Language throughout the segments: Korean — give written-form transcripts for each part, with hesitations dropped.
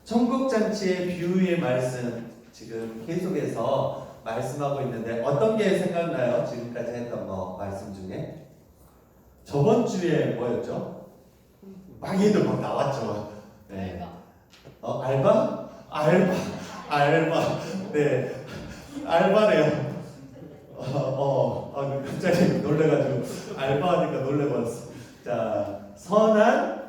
천국잔치의 비유의 말씀 지금 계속해서 말씀하고 있는데 어떤 게 생각나요? 지금까지 했던 말씀 중에 저번 주에 뭐였죠? 막 얘들 막 나왔죠. 네. 알바? 네. 알바래요. 갑자기 놀래가지고 알바하니까 놀래버렸어. 자, 선한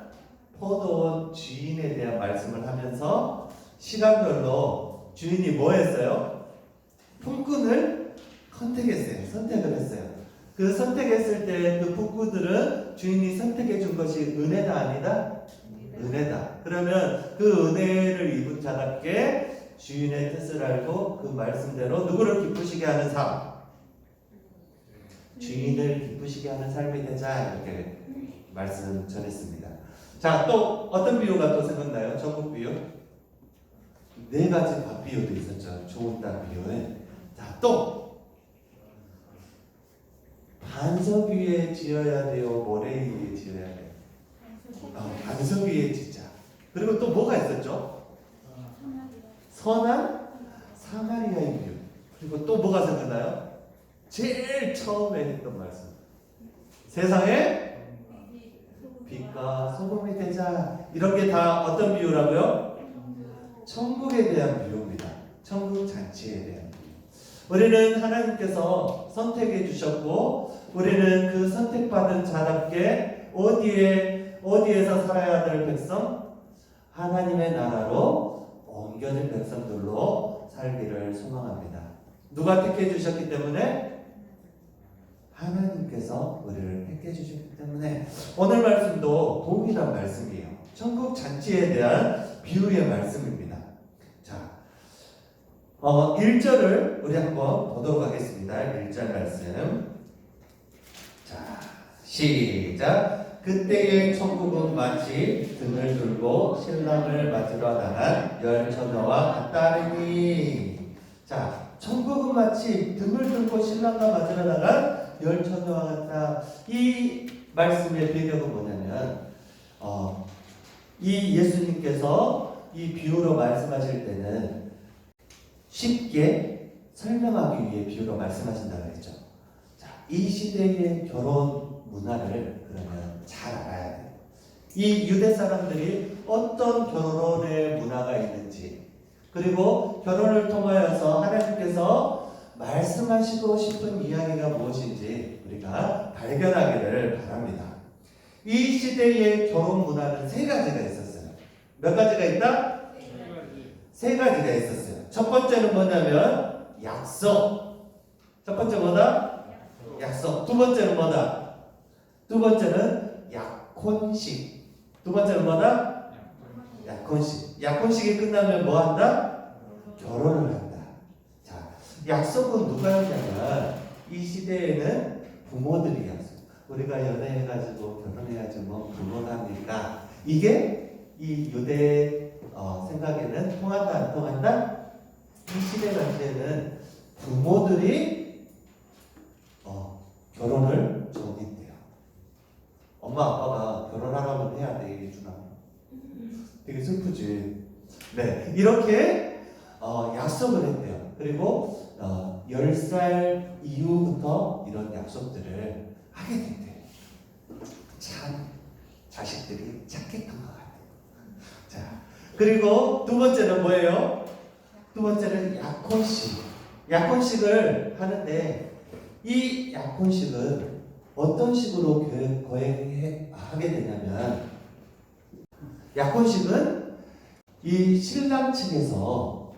포도원 주인에 대한 말씀을 하면서 시간별로 주인이 뭐 했어요? 품꾼을 선택을 했어요. 그 선택했을 때 그 품꾼들은 주인이 선택해 준 것이 은혜다 아니다? 은혜다. 그러면 그 은혜를 입은 자답게 주인의 뜻을 알고 그 말씀대로 누구를 기쁘시게 하는 삶, 주인을 기쁘시게 하는 삶이 되자, 이렇게 말씀 전했습니다. 자, 또 어떤 비유가 또 생각나요? 천국 비유? 4가지 밥 비유도 있었죠. 좋은 땅 비유에. 자, 또 반석 위에 지어야 돼요? 모래 위에 지어야 돼요? 반석 위에 짓자. 그리고 또 뭐가 있었죠? 선한 사마리아의 비유. 그리고 또 뭐가 생각나요? 제일 처음에 했던 말씀. 세상에 빛과 소금이 되자. 이런 게 다 어떤 비유라고요? 천국에 대한 비유입니다. 천국 잔치에 대한 비유. 우리는 하나님께서 선택해 주셨고 우리는 그 선택받은 자답게 어디에서 살아야 될 백성? 하나님의 나라로 옮겨진 백성들로 살기를 소망합니다. 누가 택해 주셨기 때문에? 하나님께서 우리를 택해 주셨기 때문에 오늘 말씀도 동일한 말씀이에요. 천국 잔치에 대한 비유의 말씀입니다. 자, 1절을 우리 한번 보도록 하겠습니다. 1절 말씀. 자, 시작. 그때의 천국은 마치 등을 들고 신랑을 맞으러 나간 열 처녀와 같다니. 자, 천국은 마치 등을 들고 신랑과 맞으러 나간 열 처녀와 같다. 이 말씀의 배경은 뭐냐면 이 예수님께서 이 비유로 말씀하실 때는 쉽게 설명하기 위해 비유로 말씀하신다고 했죠. 자, 이 시대의 결혼 문화를 그러면 잘 알아야 돼요. 이 유대 사람들이 어떤 결혼의 문화가 있는지, 그리고 결혼을 통하여서 하나님께서 말씀하시고 싶은 이야기가 무엇인지 우리가 발견하기를 바랍니다. 이 시대의 결혼 문화는 3가지가 있었어요. 몇 가지가 있다? 3가지가 있었어요. 첫 번째는 뭐냐면 약속. 첫 번째 뭐다? 약속. 두 번째는 뭐다? 두 번째는 약혼식. 두 번째는 뭐다? 약혼식. 약혼식이 끝나면 뭐 한다? 결혼을 한다. 자, 약속은 누가 했냐면 이 시대에는 부모들이 약속. 우리가 연애해가지고 결혼해야지 뭐 불문합니까? 이게 이 유대 생각에는 통한다 안 통한다? 이 시대 당시에는 부모들이 결혼을 정했대요. 엄마 아빠가 결혼하라면 해야 돼 이주나. 되게 슬프지. 네, 이렇게 약속을 했대요. 그리고 10살 이후부터 이런 약속들을 하게 된대요. 참 자식들이 착했던 것 같아요. 자, 그리고 두 번째는 뭐예요? 두 번째는 약혼식. 약혼식을 하는데 이 약혼식은 어떤 식으로 하게 되냐면 약혼식은 이 신랑 측에서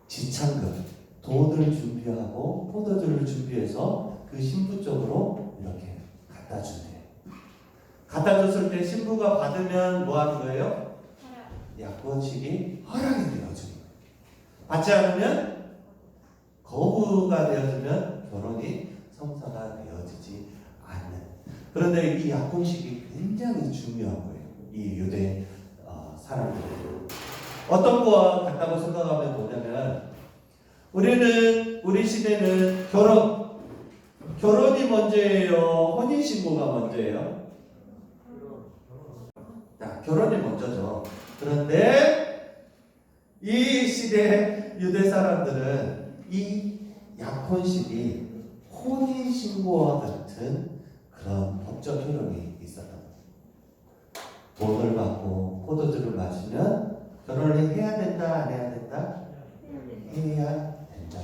지참금, 돈을 준비하고 포도주를 준비해서 그 신부 쪽으로 이렇게 갖다 준대요. 갖다 줬을 때 신부가 받으면 뭐 하는 거예요? 약혼식이 허락이 되어지는 거예요. 받지 않으면 거부가 되어지면 결혼이 성사가 되어지지 않는. 그런데 이 약혼식이 굉장히 중요한 거예요. 이 유대 사람들. 어떤 거와 같다고 생각하면 뭐냐면 우리 시대는 결혼이 먼저예요? 혼인신고가 먼저예요? 자, 결혼이 먼저죠. 그런데 이 시대 유대 사람들은 이 약혼식이 혼인신고와 같은 그런 법적 효력이 있었던 거예요. 돈을 받고 포도주를 마시면 결혼을 해야 된다, 안 해야 된다? 해야 된다.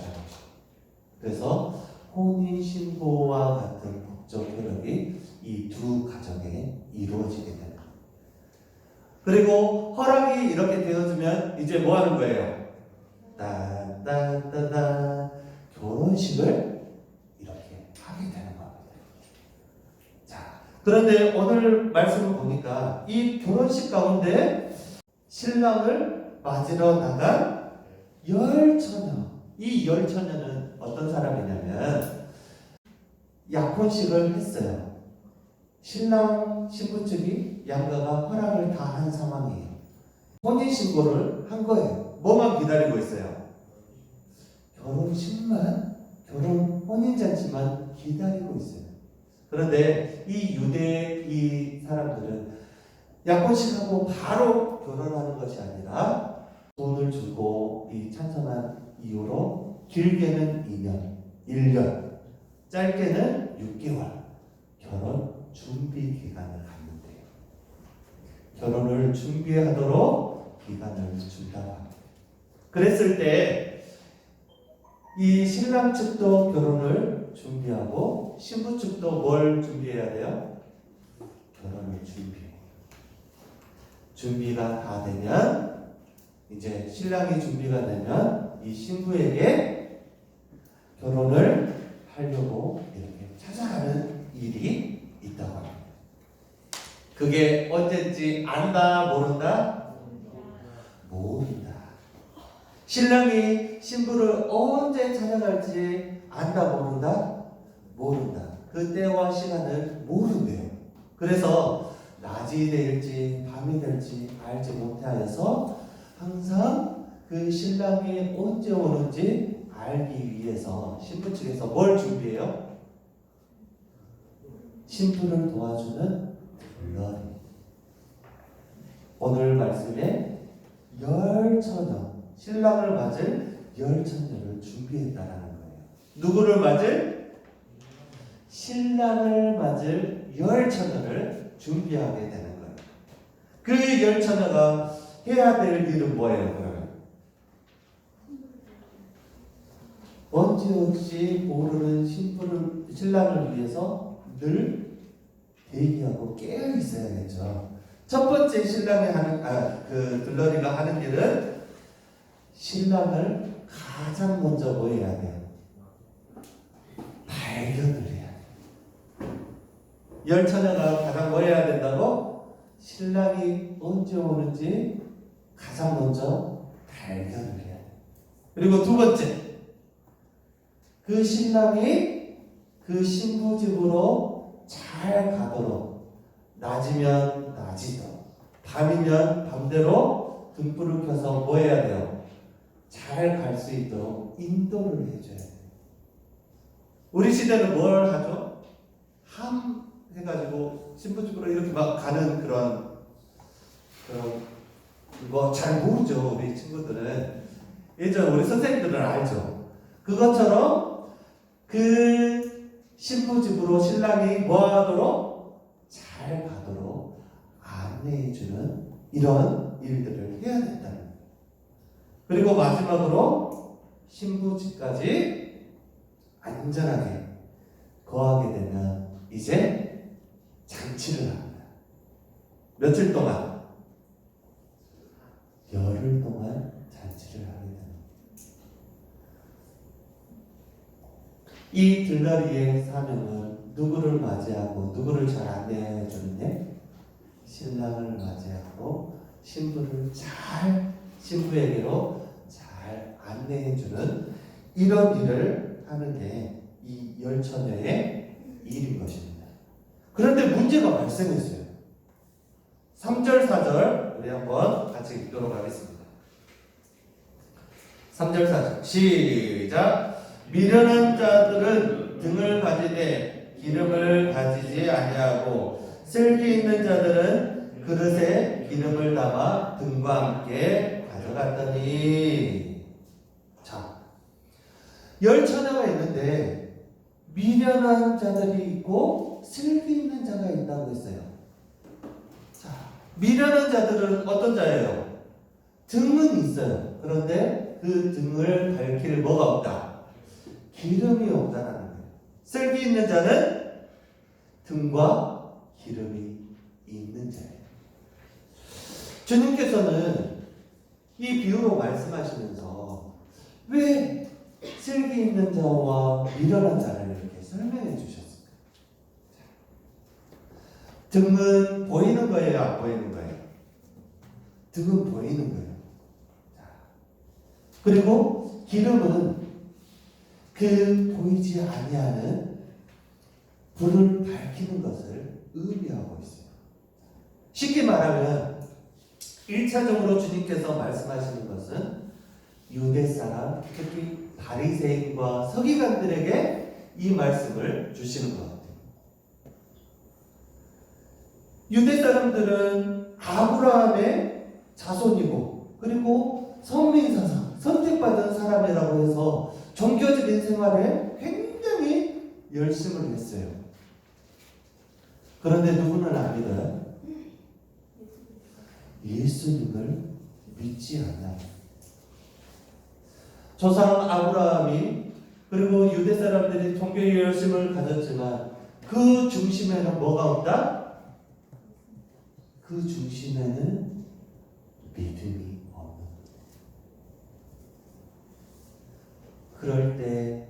그래서 혼인신고와 같은 법적 효력이 이 두 가정에 이루어지게 됩니다. 그리고 허락이 이렇게 되어주면 이제 뭐 하는 거예요? 따따따따 결혼식을 이렇게 하게 되는 겁니다. 자, 그런데 오늘 말씀을 보니까 이 결혼식 가운데 신랑을 맞으러 나간 열처녀, 이 열처녀는 어떤 사람이냐면 약혼식을 했어요. 신랑 신부 측이 양가가 허락을 다 한 상황이에요. 혼인신고를 한 거예요. 뭐만 기다리고 있어요? 결혼식만, 혼인잔치만 기다리고 있어요. 그런데 이 유대 이 사람들은 약혼식하고 바로 결혼하는 것이 아니라 돈을 주고 이 찬성한 이후로 길게는 2년, 1년, 짧게는 6개월 결혼 준비 기간을 갖는데요. 결혼을 준비하도록 기간을 준다고 합니다. 그랬을 때 이 신랑 측도 결혼을 준비하고 신부 측도 뭘 준비해야 돼요? 결혼을 준비해요. 준비가 다 되면 이제 신랑이 준비가 되면 이 신부에게 결혼을 하려고 이렇게 찾아가는 일이 있다고 합니다. 그게 언제인지 안다, 모른다? 모른다. 신랑이 신부를 언제 찾아갈지 안다, 모른다? 모른다. 그 때와 시간을 모른대요. 그래서 낮이 될지 밤이 될지 알지 못하여서 항상 그 신랑이 언제 오는지 알기 위해서 신부 측에서 뭘 준비해요? 신부를 도와주는 들러리. 오늘 말씀에 열처녀, 신랑을 맞을 열처녀를 준비했다라는 거예요. 누구를 맞을? 신랑을 맞을 열처녀를 준비하게 되는 거예요. 그 열처녀가 해야 될 일은 뭐예요, 그러면? 언제없이 모르는 신랑을 위해서 늘 대기하고 깨어 있어야겠죠. 첫 번째 신랑이 들러리가 하는 일은 신랑을 가장 먼저 뭐 해야 돼요? 발견을 해야 돼요. 열처녀가 가장 뭐 해야 된다고? 신랑이 언제 오는지 가장 먼저 발견을 해야 돼요. 그리고 두 번째, 그 신랑이 그 신부 집으로 잘 가도록 낮이면 낮이도 밤이면 밤대로 등불을 켜서 뭐 해야 돼요? 잘 갈 수 있도록 인도를 해줘야 돼요. 우리 시대는 뭘 하죠? 함 해가지고 신부 집으로 이렇게 막 가는 그런 뭐 잘 모르죠. 우리 친구들은 예전 우리 선생님들은 알죠. 그것처럼 그 신부 집으로 신랑이 뭐 하도록 잘 가도록 안내해주는 이런 일들을 해야 된다는 거예요. 그리고 마지막으로 신부 집까지 안전하게 거하게 되면 이제 잔치를 합니다. 며칠 동안? 열흘 동안 잔치를 하게 됩니다. 이 들러리의 사명은 누구를 맞이하고 누구를 잘 안내해 주는데 신랑을 맞이하고 신부에게로 잘 안내해 주는 이런 일을 하는 게 이 열처녀의 일인 것입니다. 그런데 문제가 발생했어요. 3절 4절 우리 한번 같이 읽도록 하겠습니다. 3절 4절 시작. 미련한 자들은 등을 가지되 기름을 가지지 아니하고 슬기 있는 자들은 그릇에 기름을 담아 등과 함께 가져간다 그랬더니 자, 열 처녀가 있는데 미련한 자들이 있고 슬기 있는 자가 있다고 했어요. 자, 미련한 자들은 어떤 자예요? 등은 있어요. 그런데 그 등을 밝힐 뭐가 없다? 기름이 없다라는 거예요. 슬기 있는 자는 등과 기름이 있는 자예요. 주님께서는 이 비유로 말씀하시면서 왜 슬기 있는 자와 미련한 자를 이렇게 설명해 주셨을까요? 등은 보이는 거예요, 안 보이는 거예요? 등은 보이는 거예요. 그리고 기름은 그 보이지 아니하는 불을 밝히는 것을 의미하고 있어요. 쉽게 말하면 1차적으로 주님께서 말씀하시는 것은 유대 사람, 특히 바리새인과 서기관들에게 이 말씀을 주시는 것 같아요. 유대 사람들은 아브라함의 자손이고 그리고 선민사상, 선택받은 사람이라고 해서 종교적인 생활에 굉장히 열심을 했어요. 그런데 누구는 안 믿어요? 예수님을 믿지 않아요. 조상 아브라함이 그리고 유대 사람들이 종교의 열심을 가졌지만 그 중심에는 뭐가 없다? 그 중심에는 믿음이 없는. 그럴 때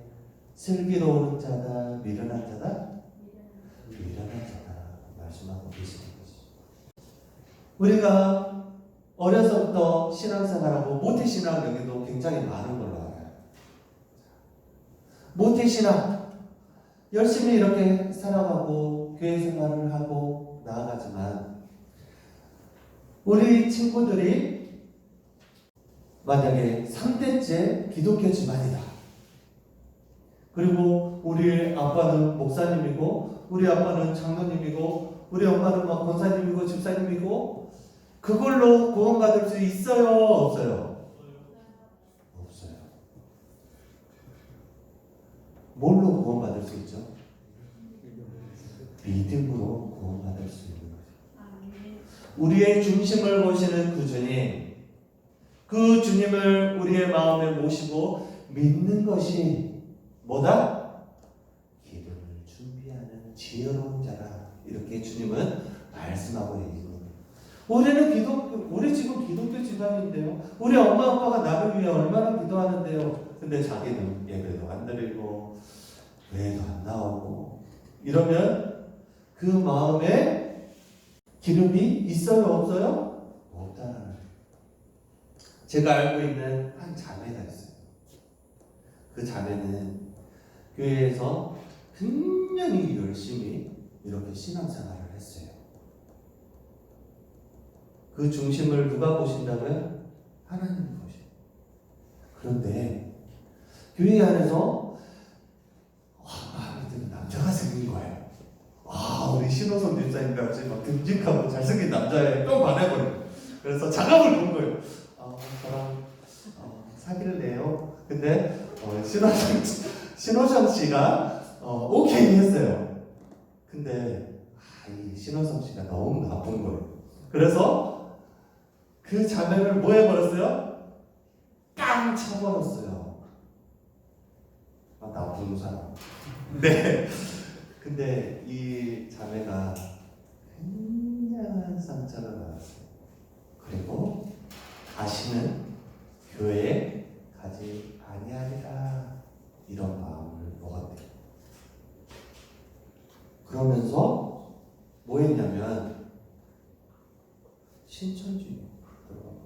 슬기로운 자다, 미련한 자다? 미련한 자다 말씀하고 계시는 거죠. 우리가 어려서부터 신앙생활하고 모태신앙 여기도 굉장히 많은 걸로 알아요. 모태신앙 열심히 이렇게 살아가고 교회 생활을 하고 나아가지만 우리 친구들이 만약에 3대째 기독교 집안이다. 그리고 우리 아빠는 목사님이고 우리 아빠는 장로님이고 우리 엄마는 막 권사님이고 집사님이고 그걸로 구원받을 수 있어요? 없어요? 없어요. 뭘로 구원받을 수 있죠? 믿음으로 구원받을 수 있는 거죠. 우리의 중심을 보시는 그 주님, 그 주님을 우리의 마음에 모시고 믿는 것이 뭐다? 기름을 준비하는 지혜로운 자라. 이렇게 주님은 말씀하고 있는 거예요. 우리 지금 기독교 집안인데요. 우리 엄마 아빠가 나를 위해 얼마나 기도하는데요. 근데 자기는 예배도 안 드리고 교회도 안 나오고 이러면 그 마음에 기름이 있어요, 없어요? 없다는 거예요. 제가 알고 있는 한 자매가 있어요. 그 자매는 교회에서 굉장히 열심히 이렇게 신앙생활을 했어요. 그 중심을 누가 보신다고요? 하나님이 보셔요. 그런데 교회 안에서 마음에 드는 남자가 생긴 거예요. 우리 신호선 집사님 같이 막 듬직하고 잘생긴 남자에 또 반해버려요. 그래서 자각을 본 거예요. 저랑 사귈래요? 근데 신호선 씨가 오케이 했어요. 근데 이 신호선 씨가 너무 나쁜 거예요. 그래서 그 자매를 뭐 해버렸어요? 깡 쳐버렸어요. 나쁜 사람. 네. 근데 이 자매가 굉장한 상처를 받았어요. 그리고 다시는 교회에 가지 아니하리라 이런 마음을 먹었대요. 그러면서 뭐 했냐면 신천지 들어가고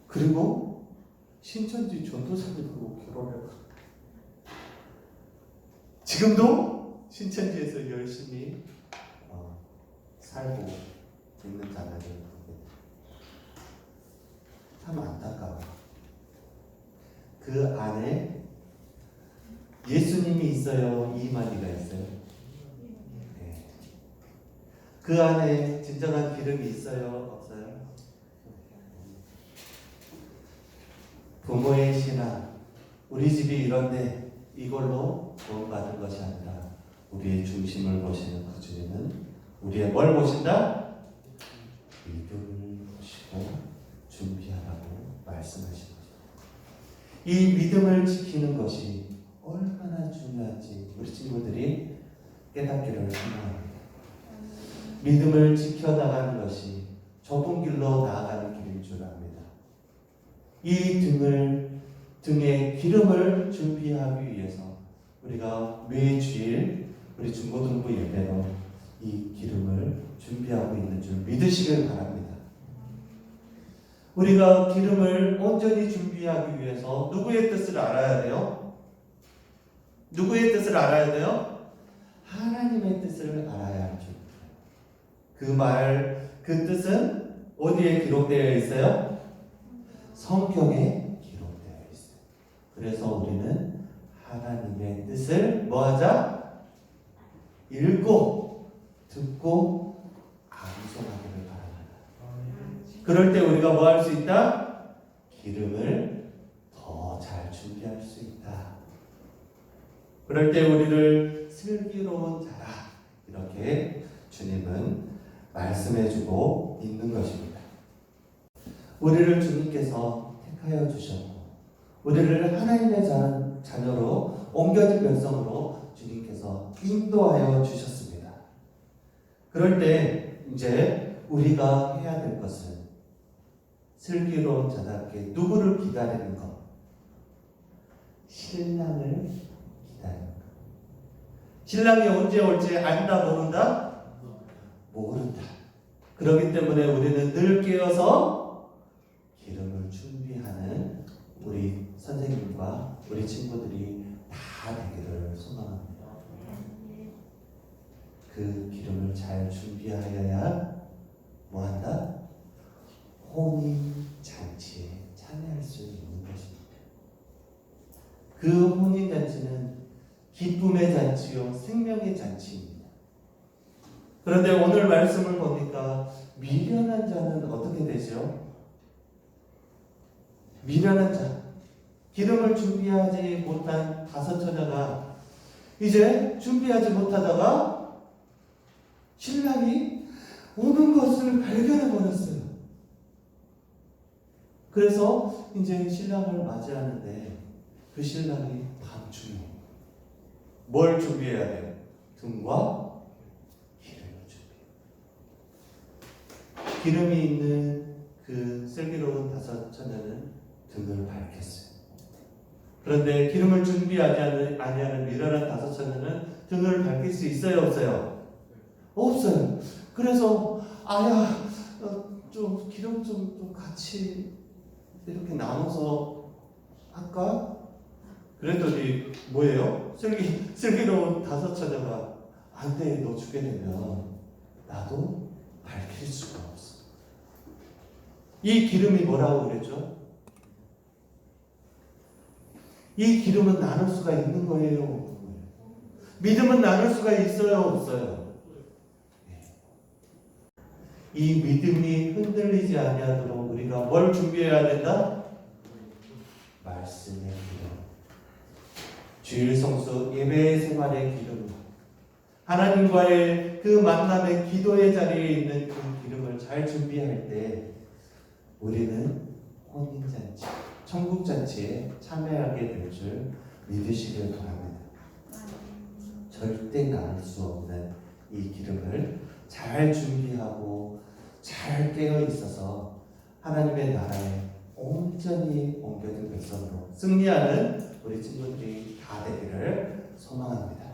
그리고 신천지 전도사님하고 결혼해요. 지금도 신천지에서 열심히 살고 있는 자매를 참 안타까워요. 그 안에 예수님이 있어요? 이만희가 있어요? 네. 그 안에 진정한 기름이 있어요? 없어요? 부모의 신앙, 우리 집이 이런데 이걸로 구원받은 것이 아니라 우리의 중심을 보시는 그 주님은 우리의 뭘 보신다? 믿음을 보시고 준비하라고 말씀하신 거죠. 이 믿음을 지키는 것이 얼마나 중요한지 우리 친구들이 깨닫기를 소망합니다. 믿음을 지켜나가는 것이 좁은 길로 나아가는 길인 줄 압니다. 이 등에 기름을 준비하기 위해서 우리가 매주일 우리 중고등부 예배로 이 기름을 준비하고 있는 줄 믿으시길 바랍니다. 우리가 기름을 온전히 준비하기 위해서 누구의 뜻을 알아야 돼요? 누구의 뜻을 알아야 돼요? 하나님의 뜻을 알아야 하죠. 그 뜻은 어디에 기록되어 있어요? 성경에 기록되어 있어요. 그래서 우리는 하나님의 뜻을 뭐하자? 읽고 듣고 암송하기를 바랍니다. 그럴 때 우리가 뭐 할 수 있다? 기름을 더 잘 준비할 수 있다. 그럴 때 우리를 슬기로운 자라 이렇게 주님은 말씀해주고 있는 것입니다. 우리를 주님께서 택하여 주셨고 우리를 하나님의 자녀로 옮겨진 백성으로 주님께서 인도하여 주셨습니다. 그럴 때 이제 우리가 해야 될 것은 슬기로운 자답게 누구를 기다리는 것? 신랑을 기다리는 것. 신랑이 언제 올지 안다 모른다? 모른다. 그렇기 때문에 우리는 늘 깨어서 기름을 준비하는 우리 선생님과 우리 친구들이 다 되기를 소망합니다. 그 기름을 잘 준비하여야 뭐한다? 혼인잔치에 참여할 수 있는 것입니다. 그 혼인잔치는 기쁨의 잔치요 생명의 잔치입니다. 그런데 오늘 말씀을 보니까 미련한 자는 어떻게 되죠? 미련한 자, 기름을 준비하지 못한 다섯 처녀가 이제 준비하지 못하다가 신랑이 오는 것을 발견해 버렸어요. 그래서 이제 신랑을 맞이하는데 그 신랑이 밤중에 뭘 준비해야 돼요? 등과 기름을 준비해요. 기름이 있는 그 슬기로운 다섯 처녀는 등을 밝혔어요. 그런데 기름을 준비하지 아니하는 미련한 다섯 처녀는 등을 밝힐 수 있어요, 없어요? 없어요. 그래서 좀 기름 좀 같이 이렇게 나눠서 할까? 그랬더니 뭐예요? 슬기로운 다섯 처녀가 안 돼, 너 주게 되면 나도 밝힐 수가 없어. 이 기름이 뭐라고 그랬죠? 이 기름은 나눌 수가 있는 거예요, 없는 거예요? 믿음은 나눌 수가 있어요, 없어요? 이 믿음이 흔들리지 아니하도록 우리가 뭘 준비해야 된다? 말씀의 기름, 주일 성수 예배 생활의 기름, 하나님과의 그 만남의 기도의 자리에 있는 그 기름을 잘 준비할 때 우리는 혼인잔치, 천국잔치에 참여하게 될 줄 믿으시길 바랍니다. 절대 나눌 수 없는 이 기름을 잘 준비하고 잘 깨어 있어서 하나님의 나라에 온전히 옮겨진 백성으로 승리하는 우리 친구들이 다 되기를 소망합니다.